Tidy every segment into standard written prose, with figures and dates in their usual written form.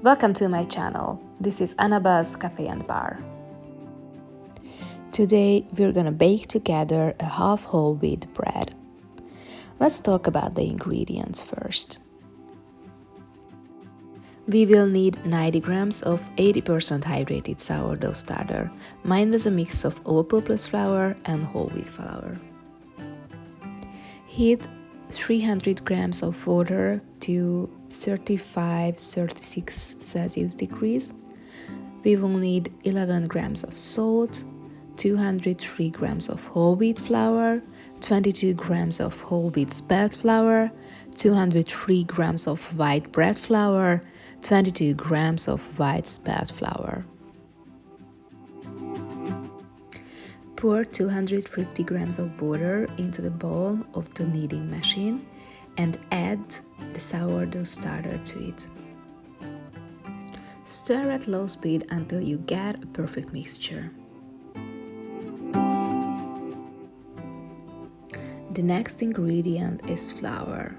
Welcome to my channel. This is Annabell's Cafe and Bar. Today we're gonna bake together a half whole wheat bread. Let's talk about the ingredients first. We will need 90 grams of 80% hydrated sourdough starter. Mine was a mix of all-purpose flour and whole wheat flour. Heat 300 grams of water to 35-36 Celsius degrees. We will need 11 grams of salt, 203 grams of whole wheat flour, 22 grams of whole wheat spelt flour, 203 grams of white bread flour, 22 grams of white spelt flour. Pour 250 grams of water into the bowl of the kneading machine and add the sourdough starter to it. Stir at low speed until you get a perfect mixture. The next ingredient is flour.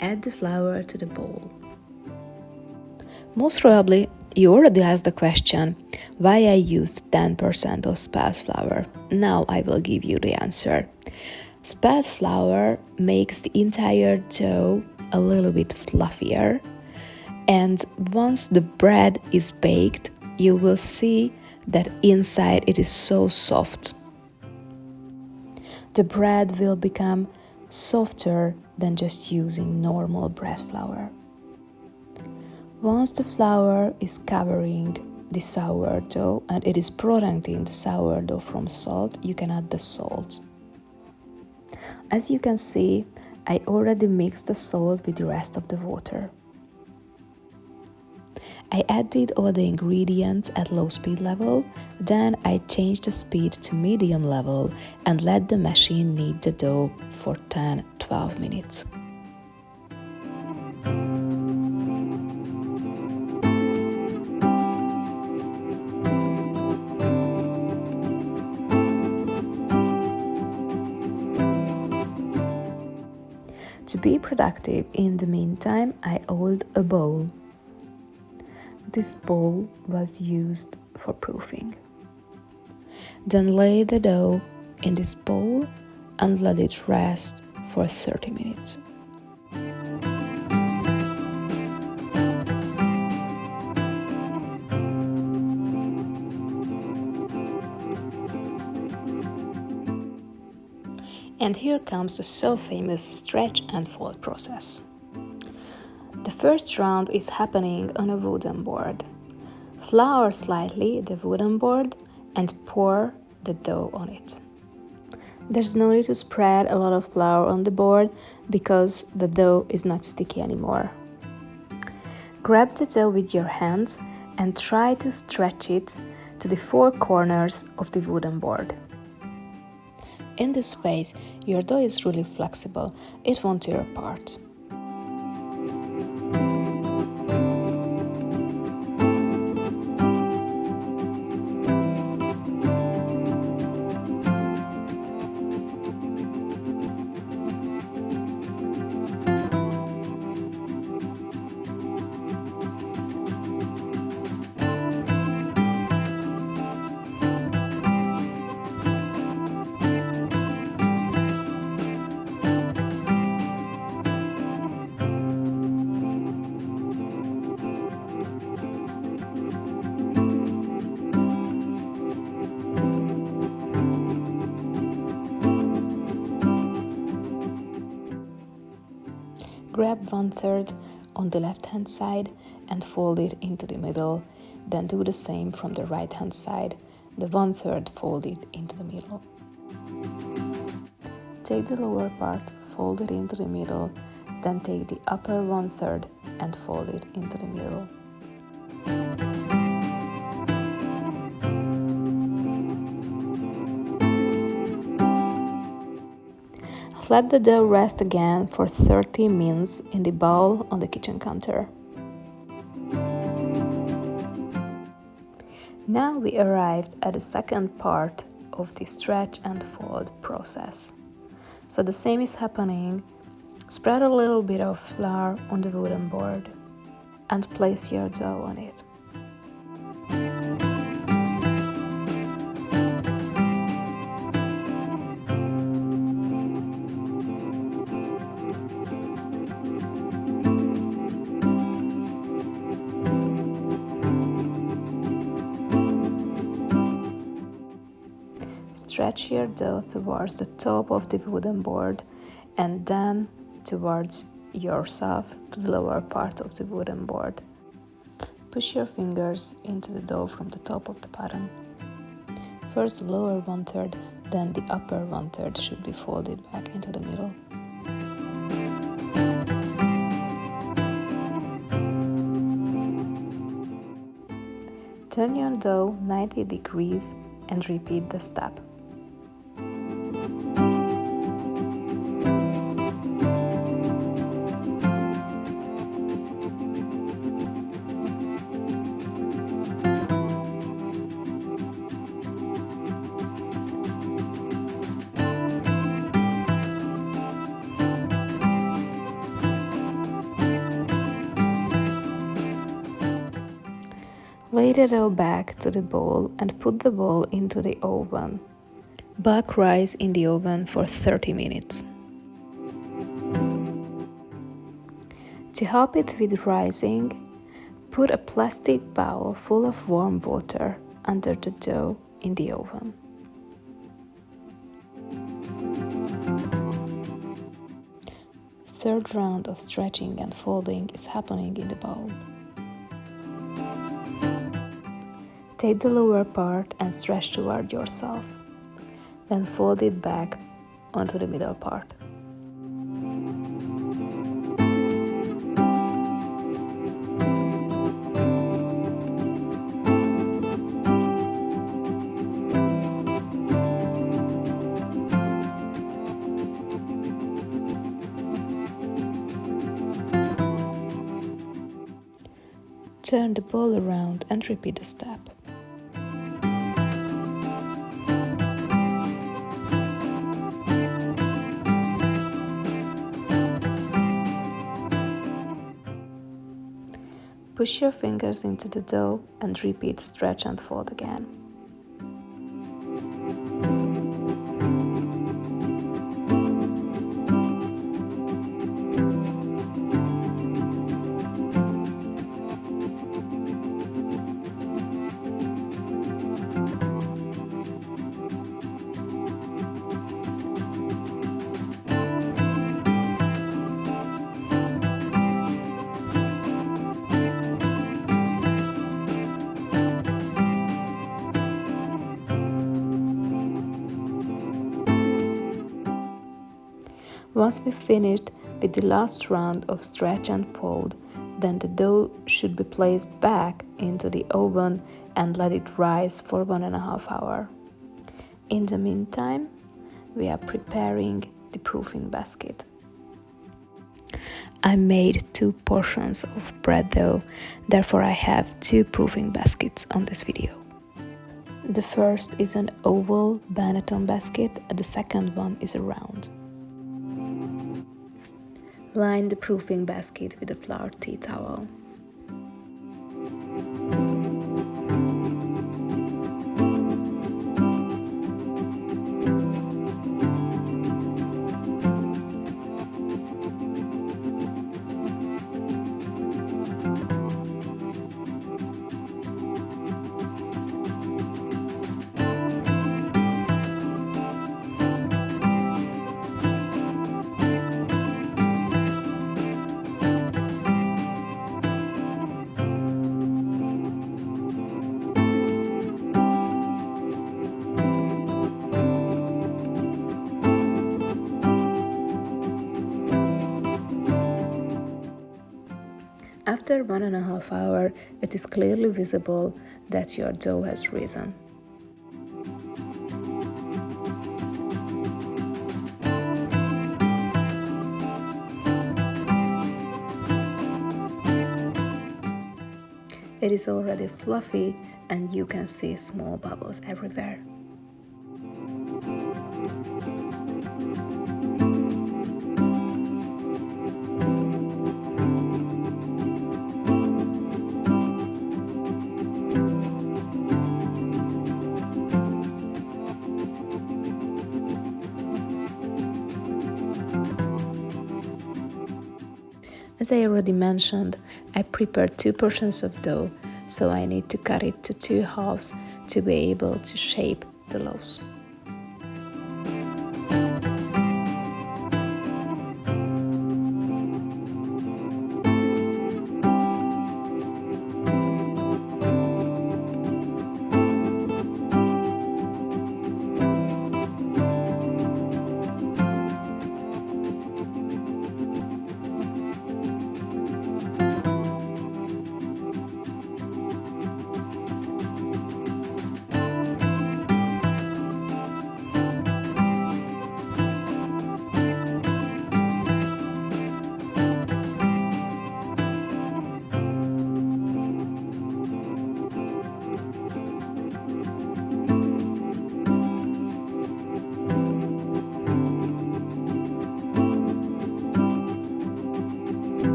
Add the flour to the bowl. Most probably, you already asked the question why I used 10% of spelt flour. Now I will give you the answer. Spelt flour makes the entire dough a little bit fluffier, and once the bread is baked, you will see that inside it is so soft. The bread will become softer than just using normal bread flour. Once the flour is covering the sourdough and it is protecting the sourdough from salt, you can add the salt. As you can see, I already mixed the salt with the rest of the water. I added all the ingredients at low speed level, then I changed the speed to medium level and let the machine knead the dough for 10-12 minutes. To be productive, in the meantime, I oiled a bowl. This bowl was used for proofing. Then lay the dough in this bowl and let it rest for 30 minutes. And here comes the so famous stretch and fold process. The first round is happening on a wooden board. Flour slightly the wooden board and pour the dough on it. There's no need to spread a lot of flour on the board because the dough is not sticky anymore. Grab the dough with your hands and try to stretch it to the four corners of the wooden board. In this phase, your dough is really flexible, it won't tear apart. Grab 1/3 on the left hand side and fold it into the middle, then do the same from the right hand side, the 1/3 folded into the middle. Take the lower part, fold it into the middle, then take the upper 1/3 and fold it into the middle. Let the dough rest again for 30 minutes in the bowl on the kitchen counter. Now we arrived at the second part of the stretch and fold process. So the same is happening. Spread a little bit of flour on the wooden board. and place your dough on it. Stretch your dough towards the top of the wooden board and then towards yourself to the lower part of the wooden board. Push your fingers into the dough from the top of the pattern. First the lower 1/3, then the upper 1/3 should be folded back into the middle. Turn your dough 90 degrees and repeat the step. Lay the dough back to the bowl and put the bowl into the oven. Bake rice in the oven for 30 minutes. To help it with rising, put a plastic bowl full of warm water under the dough in the oven. Third round of stretching and folding is happening in the bowl. Take the lower part and stretch toward yourself. Then fold it back onto the middle part. Turn the bowl around and repeat the step. Push your fingers into the dough and repeat stretch and fold again. Once we've finished with the last round of stretch and fold, then the dough should be placed back into the oven and let it rise for 1.5 hours. In the meantime, we are preparing the proofing basket. I made 2 portions of bread dough, therefore I have 2 proofing baskets on this video. The first is an oval Benetton basket and the second one is a round. Line the proofing basket with a flour tea towel. After 1.5 hours, it is clearly visible that your dough has risen. It is already fluffy and you can see small bubbles everywhere. As I already mentioned, I prepared 2 portions of dough, so I need to cut it to 2 halves to be able to shape the loaves.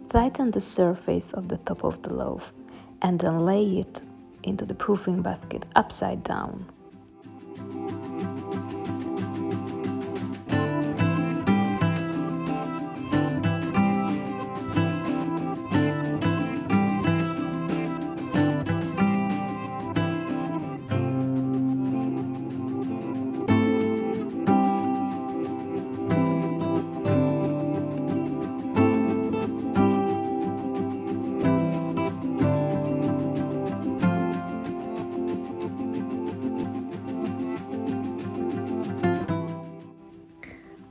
Tighten the surface of the top of the loaf and then lay it into the proofing basket upside down.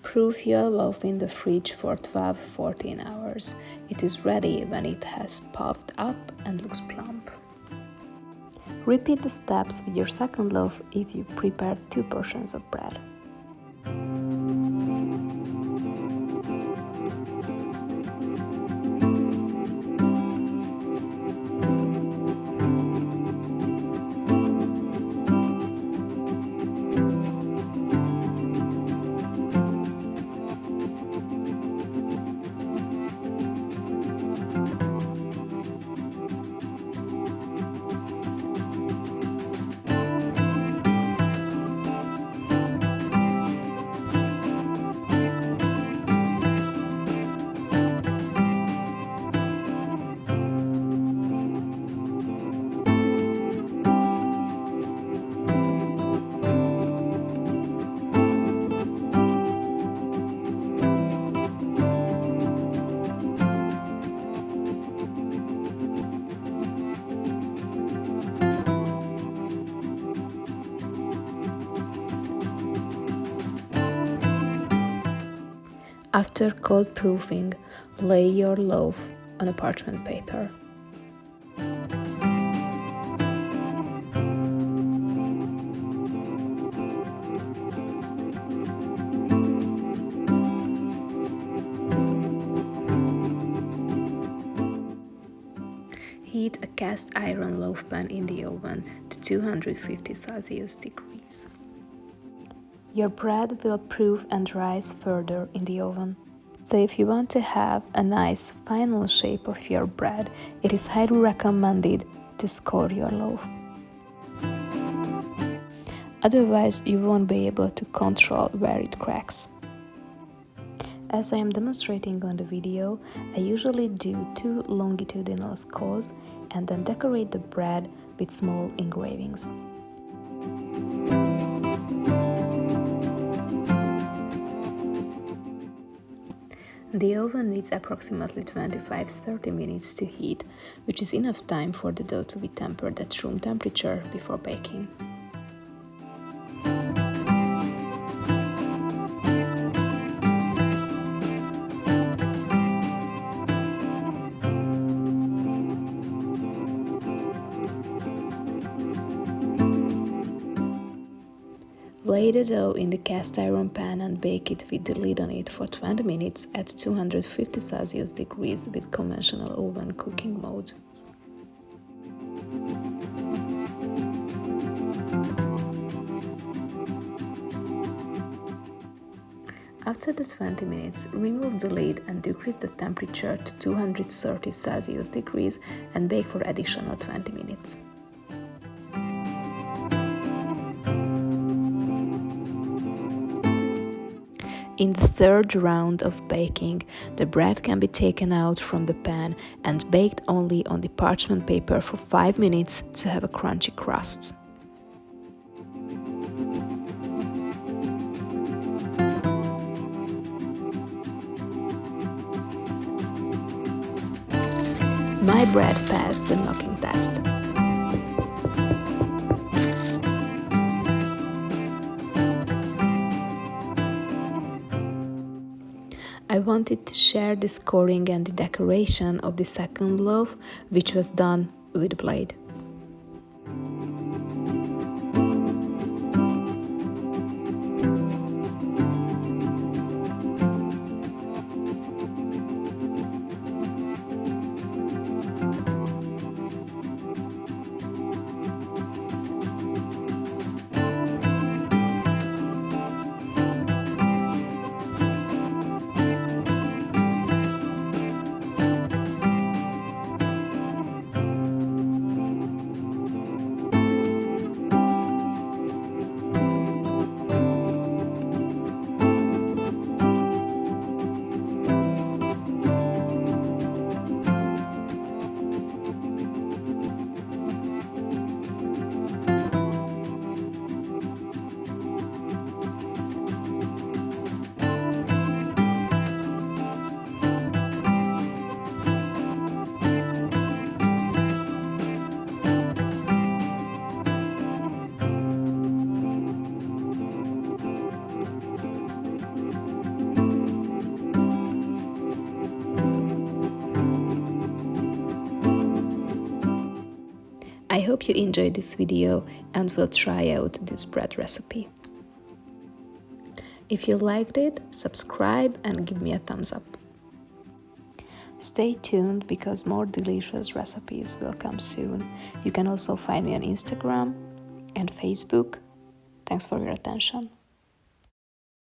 Proof your loaf in the fridge for 12-14 hours. It is ready when it has puffed up and looks plump. Repeat the steps with your second loaf if you prepared 2 portions of bread. After cold proofing, lay your loaf on a parchment paper. Heat a cast iron loaf pan in the oven to 250 Celsius degrees. Your bread will proof and rise further in the oven. So if you want to have a nice final shape of your bread, it is highly recommended to score your loaf. Otherwise, you won't be able to control where it cracks. As I am demonstrating on the video, I usually do 2 longitudinal scores and then decorate the bread with small engravings. The oven needs approximately 25-30 minutes to heat, which is enough time for the dough to be tempered at room temperature before baking. Lay the dough in the cast iron pan and bake it with the lid on it for 20 minutes at 250 Celsius degrees with conventional oven cooking mode. After the 20 minutes, remove the lid and decrease the temperature to 230 Celsius degrees and bake for additional 20 minutes. In the third round of baking, the bread can be taken out from the pan and baked only on the parchment paper for 5 minutes to have a crunchy crust. My bread passed the knocking test. I wanted to share the scoring and the decoration of the second loaf, which was done with blade. I hope you enjoyed this video and will try out this bread recipe. If you liked it, subscribe and give me a thumbs up. Stay tuned because more delicious recipes will come soon. You can also find me on Instagram and Facebook. Thanks for your attention.